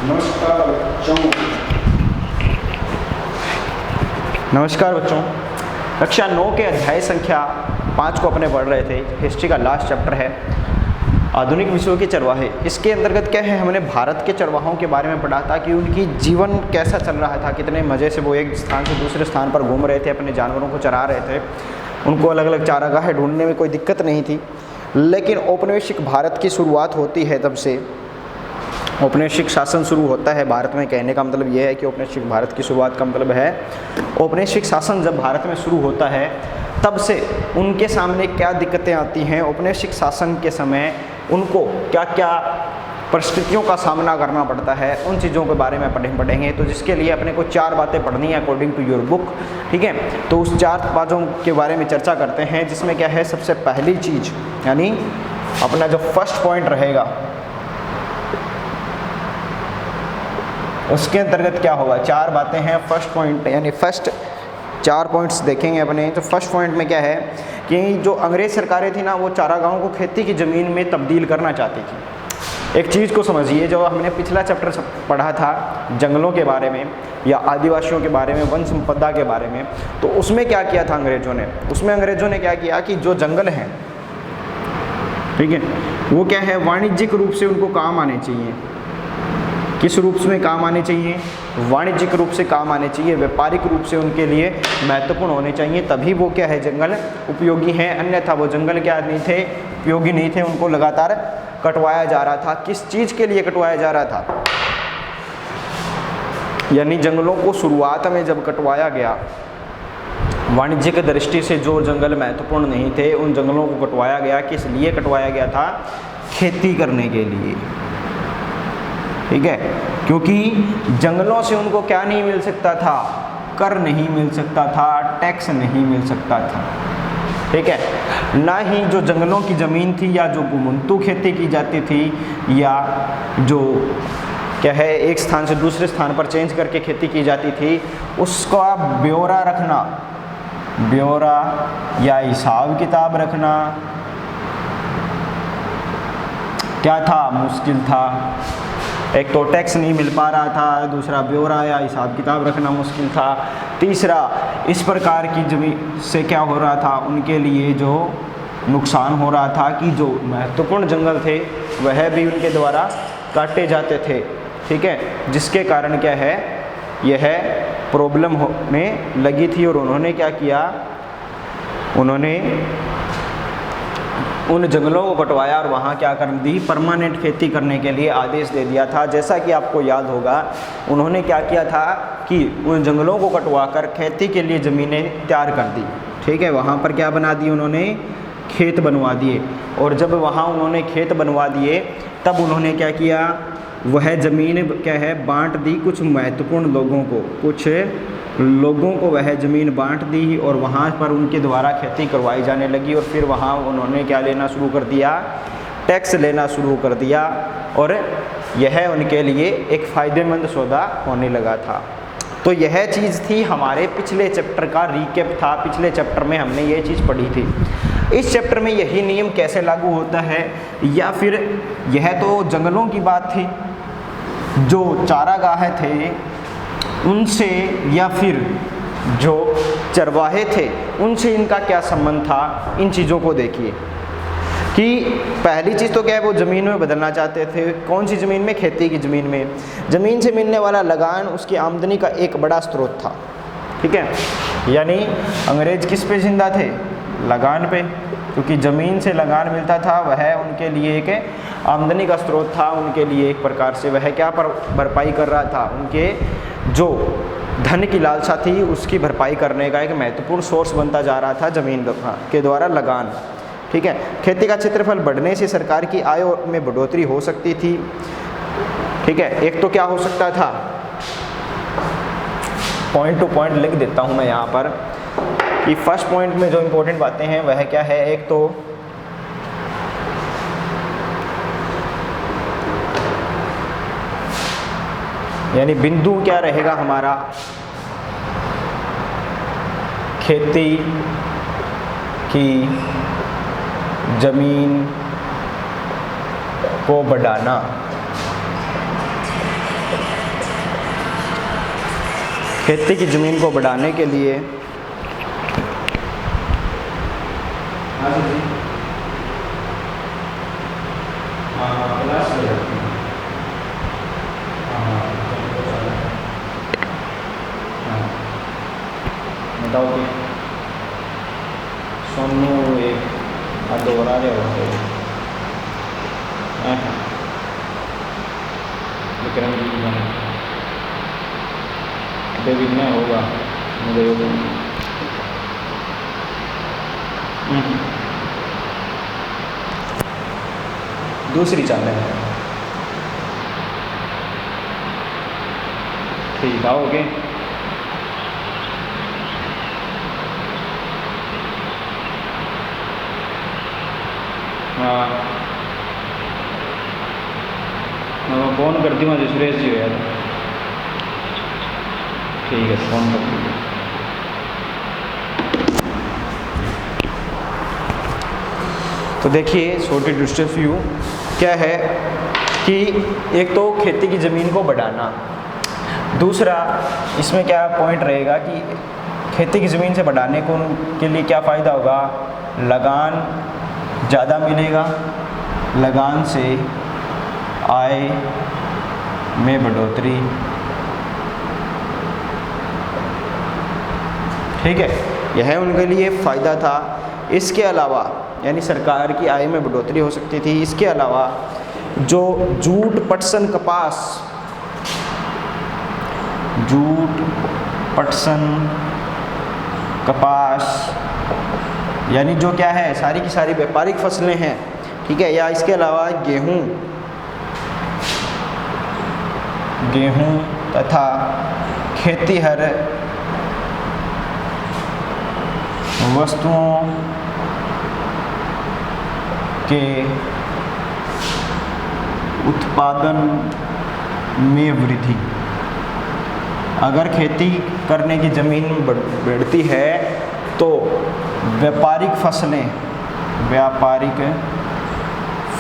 नमस्कार बच्चों। कक्षा 9 के अध्याय संख्या 5 को अपने पढ़ रहे थे। हिस्ट्री का लास्ट चैप्टर है आधुनिक विश्व के चरवाहे। इसके अंतर्गत क्या है, हमने भारत के चरवाहों के बारे में पढ़ा था कि उनकी जीवन कैसा चल रहा था, कितने मज़े से वो एक स्थान से दूसरे स्थान पर घूम रहे थे, अपने जानवरों को चरा रहे थे, उनको अलग अलग चारागाहें ढूंढने में कोई दिक्कत नहीं थी। लेकिन औपनिवेशिक भारत की शुरुआत होती है, तब से औपनिवेशिक शासन शुरू होता है भारत में। कहने का मतलब ये है कि औपनिवेशिक भारत की शुरुआत का मतलब है औपनिवेशिक शासन जब भारत में शुरू होता है तब से उनके सामने क्या दिक्कतें आती हैं, औपनिवेशिक शासन के समय उनको क्या क्या परिस्थितियों का सामना करना पड़ता है, उन चीज़ों के बारे में पढ़ेंगे। तो जिसके लिए अपने को 4 बातें पढ़नी है अकॉर्डिंग टू योर बुक, ठीक है। तो उस 4 बातों के बारे में चर्चा करते हैं, जिसमें क्या है, सबसे पहली चीज़ यानी अपना जो फर्स्ट पॉइंट रहेगा उसके अंतर्गत क्या होगा। 4 बातें हैं फर्स्ट पॉइंट, यानी फर्स्ट 4 पॉइंट्स देखेंगे अपने। तो फर्स्ट पॉइंट में क्या है कि जो अंग्रेज सरकारें थी ना, वो चारागाहों को खेती की ज़मीन में तब्दील करना चाहती थी। एक चीज़ को समझिए, जो हमने पिछला चैप्टर पढ़ा था जंगलों के बारे में या आदिवासियों के बारे में, वन संपदा के बारे में, तो उसमें क्या किया था अंग्रेज़ों ने। उसमें अंग्रेज़ों ने क्या किया कि जो जंगल हैं, ठीक है, वो क्या है, वाणिज्यिक रूप से उनको काम आने चाहिए। किस रूप में काम आने चाहिए? वाणिज्यिक रूप से काम आने चाहिए, व्यापारिक रूप से उनके लिए महत्वपूर्ण होने चाहिए, तभी वो क्या है, जंगल उपयोगी हैं। अन्यथा वो जंगल क्या नहीं थे, उपयोगी नहीं थे। उनको लगातार कटवाया जा रहा था। किस चीज़ के लिए कटवाया जा रहा था, यानी जंगलों को शुरुआत में जब कटवाया गया, वाणिज्यिक दृष्टि से जो जंगल महत्वपूर्ण नहीं थे उन जंगलों को कटवाया गया। किस लिए कटवाया गया था? खेती करने के लिए, ठीक है। क्योंकि जंगलों से उनको क्या नहीं मिल सकता था, कर नहीं मिल सकता था, टैक्स नहीं मिल सकता था, ठीक है। ना ही जो जंगलों की ज़मीन थी या जो घुमंतू खेती की जाती थी या जो क्या है एक स्थान से दूसरे स्थान पर चेंज करके खेती की जाती थी, उसका ब्यौरा रखना, ब्यौरा या हिसाब किताब रखना क्या था, मुश्किल था। एक तो टैक्स नहीं मिल पा रहा था, दूसरा ब्यौरा या हिसाब किताब रखना मुश्किल था, तीसरा इस प्रकार की जमीन से क्या हो रहा था, उनके लिए जो नुकसान हो रहा था कि जो महत्वपूर्ण जंगल थे वह भी उनके द्वारा काटे जाते थे, ठीक है। जिसके कारण क्या है, यह प्रॉब्लम होने लगी थी। और उन्होंने क्या किया, उन्होंने उन जंगलों को कटवाया और वहाँ क्या कर दी, परमानेंट खेती करने के लिए आदेश दे दिया था। जैसा कि आपको याद होगा, उन्होंने क्या किया था कि उन जंगलों को कटवाकर खेती के लिए ज़मीनें तैयार कर दी, ठीक है। वहाँ पर क्या बना दी, उन्होंने खेत बनवा दिए। और जब वहाँ उन्होंने खेत बनवा दिए तब उन्होंने क्या किया, वह ज़मीन क्या है बांट दी कुछ महत्वपूर्ण लोगों को, कुछ लोगों को वह ज़मीन बांट दी और वहाँ पर उनके द्वारा खेती करवाई जाने लगी। और फिर वहाँ उन्होंने क्या लेना शुरू कर दिया, टैक्स लेना शुरू कर दिया। और यह उनके लिए एक फ़ायदेमंद सौदा होने लगा था। तो यह चीज़ थी हमारे पिछले चैप्टर का रीकैप था। पिछले चैप्टर में हमने ये चीज़ पढ़ी थी। इस चैप्टर में यही नियम कैसे लागू होता है, या फिर यह तो जंगलों की बात थी, जो चारागाह थे उनसे या फिर जो चरवाहे थे उनसे इनका क्या संबंध था। इन चीज़ों को देखिए कि पहली चीज़ तो क्या है, वो ज़मीन में बदलना चाहते थे। कौन सी ज़मीन में? खेती की ज़मीन में। ज़मीन से मिलने वाला लगान उसकी आमदनी का एक बड़ा स्रोत था, ठीक है। यानी अंग्रेज़ किस पे जिंदा थे? लगान पे। क्योंकि ज़मीन से लगान मिलता था, वह उनके लिए एक आमदनी का स्रोत था। उनके लिए एक प्रकार से वह क्या पर भरपाई कर रहा था, उनके जो धन की लालसा थी उसकी भरपाई करने का एक महत्वपूर्ण सोर्स बनता जा रहा था ज़मीन के द्वारा लगान, ठीक है। खेती का क्षेत्रफल बढ़ने से सरकार की आय में बढ़ोतरी हो सकती थी, ठीक है। एक तो क्या हो सकता था, पॉइंट टू पॉइंट लिख देता हूँ मैं यहाँ पर कि फर्स्ट पॉइंट में जो इम्पोर्टेंट बातें हैं वह क्या है। एक तो यानी बिंदु क्या रहेगा हमारा, खेती की ज़मीन को बढ़ाना, खेती की ज़मीन को बढ़ाने के लिए बताओ कि सोनू एक दोहरा रहे होते विक्रम जी बेबिन्या होगा मुझे दूसरी चाल है। ठीक आओगे हाँ मैं फ़ोन करती हूँ आज सुरेश जी यार। ठीक है फ़ोन कर दीजिए। तो देखिए शॉर्ट डिस्टेंस व्यू क्या है कि एक तो खेती की ज़मीन को बढ़ाना, दूसरा इसमें क्या पॉइंट रहेगा कि खेती की ज़मीन से बढ़ाने को के लिए क्या फ़ायदा होगा, लगान ज़्यादा मिलेगा, लगान से आय में बढ़ोतरी। ठीक है, यह उनके लिए फ़ायदा था। इसके अलावा यानी सरकार की आय में बढ़ोतरी हो सकती थी। इसके अलावा जो जूट पटसन कपास, जूट पटसन कपास यानी जो क्या है सारी की सारी व्यापारिक फसलें हैं, ठीक है, या इसके अलावा गेहूं तथा खेतीहर वस्तुओं के उत्पादन में वृद्धि। अगर खेती करने की ज़मीन बढ़ती है तो व्यापारिक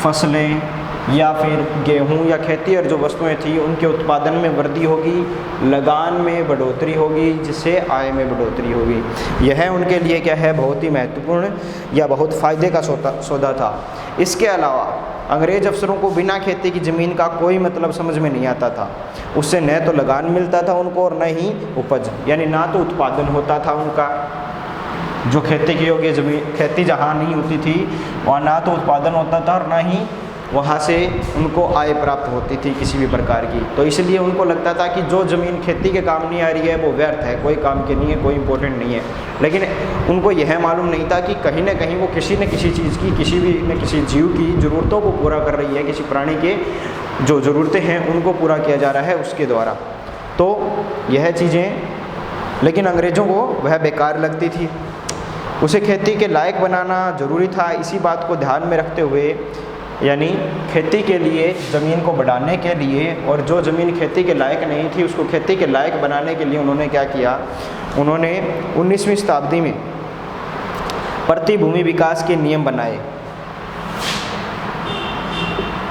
फसलें या फिर गेहूं या खेती और जो वस्तुएं थी उनके उत्पादन में वृद्धि होगी, लगान में बढ़ोतरी होगी, जिससे आय में बढ़ोतरी होगी। यह उनके लिए क्या है बहुत ही महत्वपूर्ण या बहुत फ़ायदे का सौदा था। इसके अलावा अंग्रेज़ अफसरों को बिना खेती की ज़मीन का कोई मतलब समझ में नहीं आता था। उससे न तो लगान मिलता था उनको और न ही उपज, यानी ना तो उत्पादन होता था उनका, जो खेती की योग्य ज़मीन खेती जहाँ नहीं होती थी वहाँ ना तो उत्पादन होता था और ना ही वहाँ से उनको आय प्राप्त होती थी किसी भी प्रकार की। तो इसलिए उनको लगता था कि जो ज़मीन खेती के काम नहीं आ रही है वो व्यर्थ है, कोई काम की नहीं है, कोई इम्पोर्टेंट नहीं है। लेकिन उनको यह मालूम नहीं था कि कहीं ना कहीं वो किसी न किसी चीज़ की, किसी जीव की ज़रूरतों को पूरा कर रही है, किसी प्राणी के जो ज़रूरतें हैं उनको पूरा किया जा रहा है उसके द्वारा। तो यह चीज़ें लेकिन अंग्रेज़ों को वह बेकार लगती थी। उसे खेती के लायक बनाना ज़रूरी था। इसी बात को ध्यान में रखते हुए यानी खेती के लिए ज़मीन को बढ़ाने के लिए और जो ज़मीन खेती के लायक नहीं थी उसको खेती के लायक बनाने के लिए उन्होंने क्या किया, उन्होंने 19वीं शताब्दी में प्रतिभूमि विकास के नियम बनाए।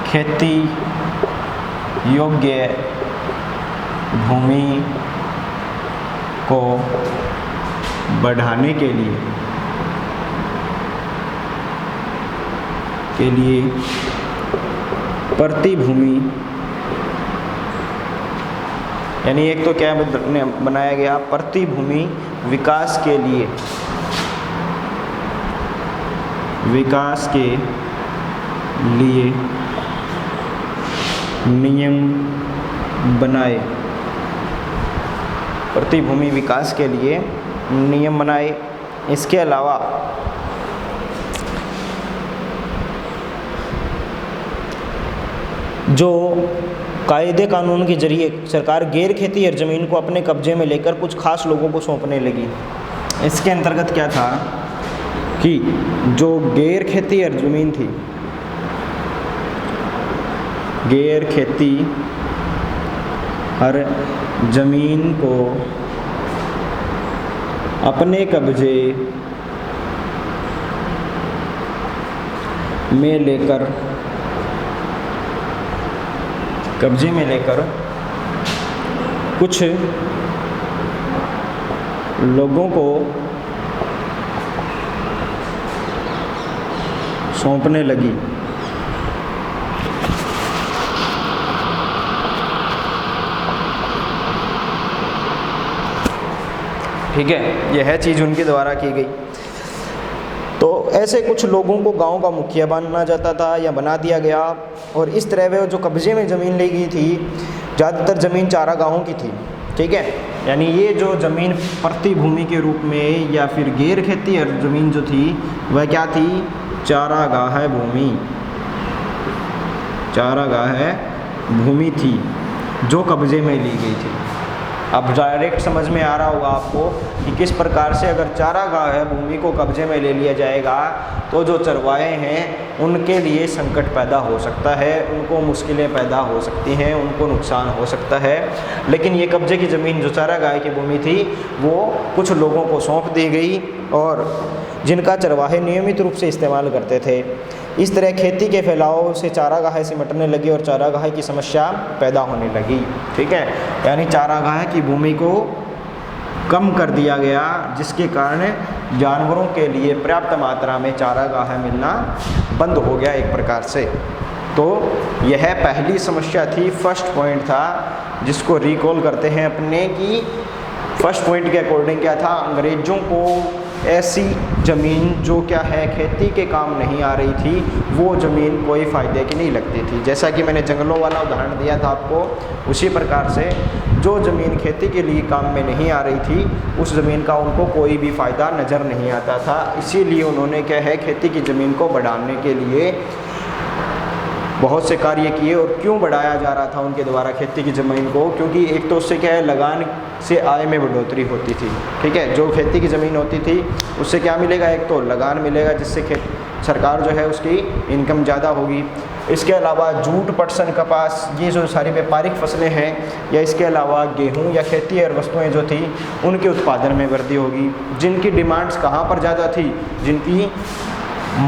खेती योग्य भूमि को बढ़ाने के लिए प्रतिभूमि यानी एक तो क्या बनाया गया, प्रतिभूमि विकास के लिए नियम बनाए। प्रतिभूमि विकास के लिए नियम बनाए। इसके अलावा जो कायदे कानून के जरिए सरकार गैर खेती और ज़मीन को अपने कब्जे में लेकर कुछ खास लोगों को सौंपने लगी। इसके अंतर्गत क्या था कि जो गैर खेती और ज़मीन थी, गैर खेती और ज़मीन को अपने कब्जे में लेकर कुछ लोगों को सौंपने लगी। ठीक है, यह चीज़ उनके द्वारा की गई। तो ऐसे कुछ लोगों को गांव का मुखिया बनना जाता था या बना दिया गया, और इस तरह वे जो कब्जे में ज़मीन ली गई थी, ज़्यादातर ज़मीन चारागाहों की थी। ठीक है, यानी ये जो ज़मीन प्रतिभूमि के रूप में या फिर गैर खेती ज़मीन जो थी वह क्या थी, चारागाह भूमि, चारागाह भूमि थी जो कब्जे में ली गई थी। अब डायरेक्ट समझ में आ रहा होगा आपको कि किस प्रकार से अगर चारागाह भूमि को कब्जे में ले लिया जाएगा तो जो चरवाहे हैं उनके लिए संकट पैदा हो सकता है, उनको मुश्किलें पैदा हो सकती हैं, उनको नुकसान हो सकता है। लेकिन ये कब्जे की ज़मीन जो चारागाह की भूमि थी वो कुछ लोगों को सौंप दी गई, और जिनका चरवाहे नियमित रूप से इस्तेमाल करते थे। इस तरह खेती के फैलाव से चारागाह सिमटने लगी और चारागाह की समस्या पैदा होने लगी। ठीक है, यानी चारागाह की भूमि को कम कर दिया गया, जिसके कारण जानवरों के लिए पर्याप्त मात्रा में चारागाह मिलना बंद हो गया एक प्रकार से। तो यह पहली समस्या थी, फर्स्ट पॉइंट था जिसको रिकॉल करते हैं अपने की। फर्स्ट पॉइंट के अकॉर्डिंग क्या था, अंग्रेज़ों को ऐसी ज़मीन जो क्या है खेती के काम नहीं आ रही थी, वो ज़मीन कोई फ़ायदे की नहीं लगती थी। जैसा कि मैंने जंगलों वाला उदाहरण दिया था आपको, उसी प्रकार से जो ज़मीन खेती के लिए काम में नहीं आ रही थी उस ज़मीन का उनको कोई भी फ़ायदा नज़र नहीं आता था। इसीलिए उन्होंने क्या है, खेती की ज़मीन को बढ़ाने के लिए बहुत से कार्य किए। और क्यों बढ़ाया जा रहा था उनके द्वारा खेती की ज़मीन को, क्योंकि एक तो उससे क्या है, लगान से आय में बढ़ोतरी होती थी। ठीक है, जो खेती की ज़मीन होती थी उससे क्या मिलेगा, एक तो लगान मिलेगा जिससे सरकार जो है उसकी इनकम ज़्यादा होगी। इसके अलावा जूट, पटसन, कपास, ये जो सारी व्यापारिक फसलें हैं, या इसके अलावा गेहूं या खेती और वस्तुएं जो थी उनके उत्पादन में वृद्धि होगी। जिनकी डिमांड्स कहाँ पर ज़्यादा थी, जिनकी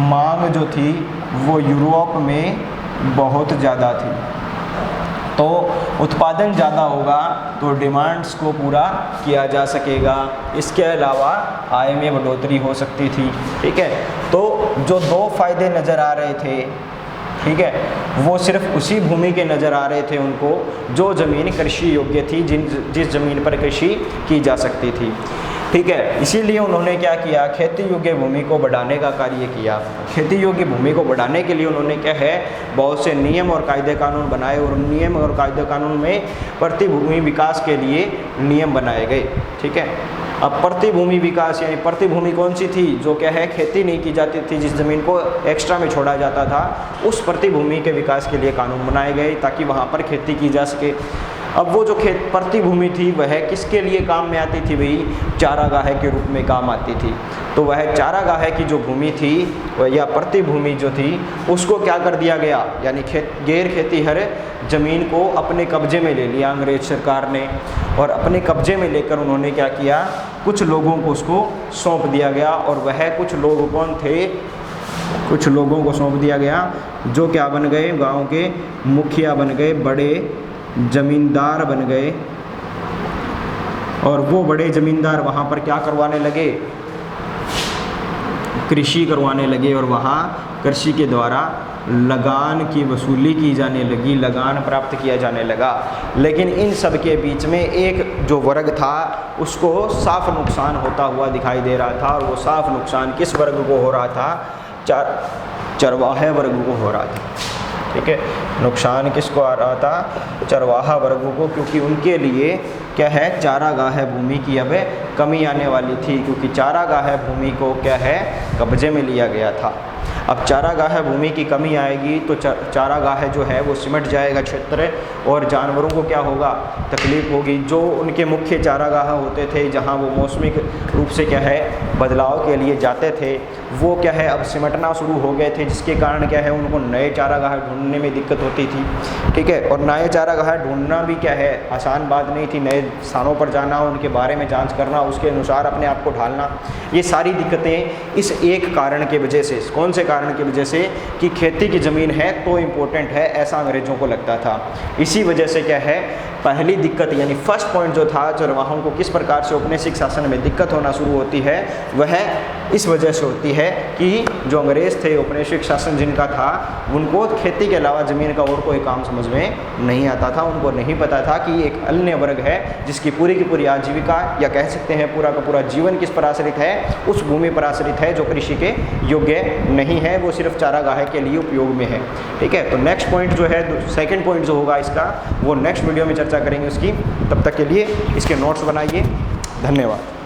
मांग जो थी वो यूरोप में बहुत ज़्यादा थी। तो उत्पादन ज़्यादा होगा तो डिमांड्स को पूरा किया जा सकेगा। इसके अलावा आय में बढ़ोतरी हो सकती थी। ठीक है, तो जो दो फायदे नज़र आ रहे थे, ठीक है, वो सिर्फ उसी भूमि के नज़र आ रहे थे उनको जो ज़मीन कृषि योग्य थी, जिस ज़मीन पर कृषि की जा सकती थी। ठीक है, इसीलिए उन्होंने क्या किया, खेती योग्य भूमि को बढ़ाने का कार्य किया। खेती योग्य भूमि को बढ़ाने के लिए उन्होंने क्या है, बहुत से नियम और कायदे कानून बनाए, और नियम और कायदे कानून में प्रतिभूमि विकास के लिए नियम बनाए गए। ठीक है, अब प्रतिभूमि विकास यानी प्रतिभूमि कौन सी थी, जो क्या है खेती नहीं की जाती थी, जिस ज़मीन को एक्स्ट्रा में छोड़ा जाता था, उस प्रतिभूमि के विकास के लिए कानून बनाए गए ताकि वहाँ पर खेती की जा सके। अब वो जो प्रतिभूमि थी वह किसके लिए काम में आती थी भाई, चारागाह के रूप में काम आती थी। तो वह चारागाह की जो भूमि थी या प्रतिभूमि जो थी उसको क्या कर दिया गया, यानी गैर खेती हर ज़मीन को अपने कब्जे में ले लिया अंग्रेज सरकार ने, और अपने कब्जे में लेकर उन्होंने क्या किया, कुछ लोगों को उसको सौंप दिया गया। और वह कुछ लोग कौन थे, कुछ लोगों को सौंप दिया गया जो क्या बन गए, गाँव के मुखिया बन गए, बड़े ज़मींदार बन गए। और वो बड़े ज़मींदार वहाँ पर क्या करवाने लगे, कृषि करवाने लगे, और वहाँ कृषि के द्वारा लगान की वसूली की जाने लगी, लगान प्राप्त किया जाने लगा। लेकिन इन सब के बीच में एक जो वर्ग था उसको साफ नुकसान होता हुआ दिखाई दे रहा था, और वो साफ नुकसान किस वर्ग को हो रहा था, चरवाहे वर्ग को हो रहा था। ठीक है, नुकसान किसको आ रहा था, चरवाहा वर्गों को, क्योंकि उनके लिए क्या है, चारागाह भूमि की अब कमी आने वाली थी, क्योंकि चारागाह भूमि को क्या है, कब्जे में लिया गया था। अब चारागाह भूमि की कमी आएगी तो चारागाह जो है वो सिमट जाएगा क्षेत्र, और जानवरों को क्या होगा, तकलीफ़ होगी। जो उनके मुख्य चारागाह होते थे जहाँ वो मौसमी रूप से क्या है बदलाव के लिए जाते थे, वो क्या है अब सिमटना शुरू हो गए थे, जिसके कारण क्या है उनको नए चारागाह ढूंढने में दिक्कत होती थी। ठीक है, और नए चारागाह ढूंढना भी क्या है, आसान बात नहीं थी। नए स्थानों पर जाना, उनके बारे में जांच करना, उसके अनुसार अपने आप को ढालना, ये सारी दिक्कतें इस एक कारण के वजह से, कौन से कारण की वजह से कि खेती की ज़मीन है तो इम्पोर्टेंट है, ऐसा अंग्रेज़ों को लगता था। इसी वजह से क्या है, पहली दिक्कत यानी फर्स्ट पॉइंट जो था, चरवाहों को किस प्रकार से औपनिवेशिक शासन में दिक्कत होना शुरू होती है, वह इस वजह से होती है कि जो अंग्रेज़ थे, औपनिवेशिक शासन जिनका था, उनको खेती के अलावा ज़मीन का और कोई काम समझ में नहीं आता था। उनको नहीं पता था कि एक अन्य वर्ग है जिसकी पूरी की पूरी आजीविका या कह सकते हैं पूरा का पूरा जीवन किस पर आश्रित है, उस भूमि पर आश्रित है जो कृषि के योग्य नहीं है, वो सिर्फ चारागाह के लिए उपयोग में है। ठीक है, तो नेक्स्ट पॉइंट जो है, सेकंड पॉइंट जो होगा इसका, वो नेक्स्ट वीडियो में चर्चा करेंगे उसकी। तब तक के लिए इसके नोट्स बनाइए। धन्यवाद।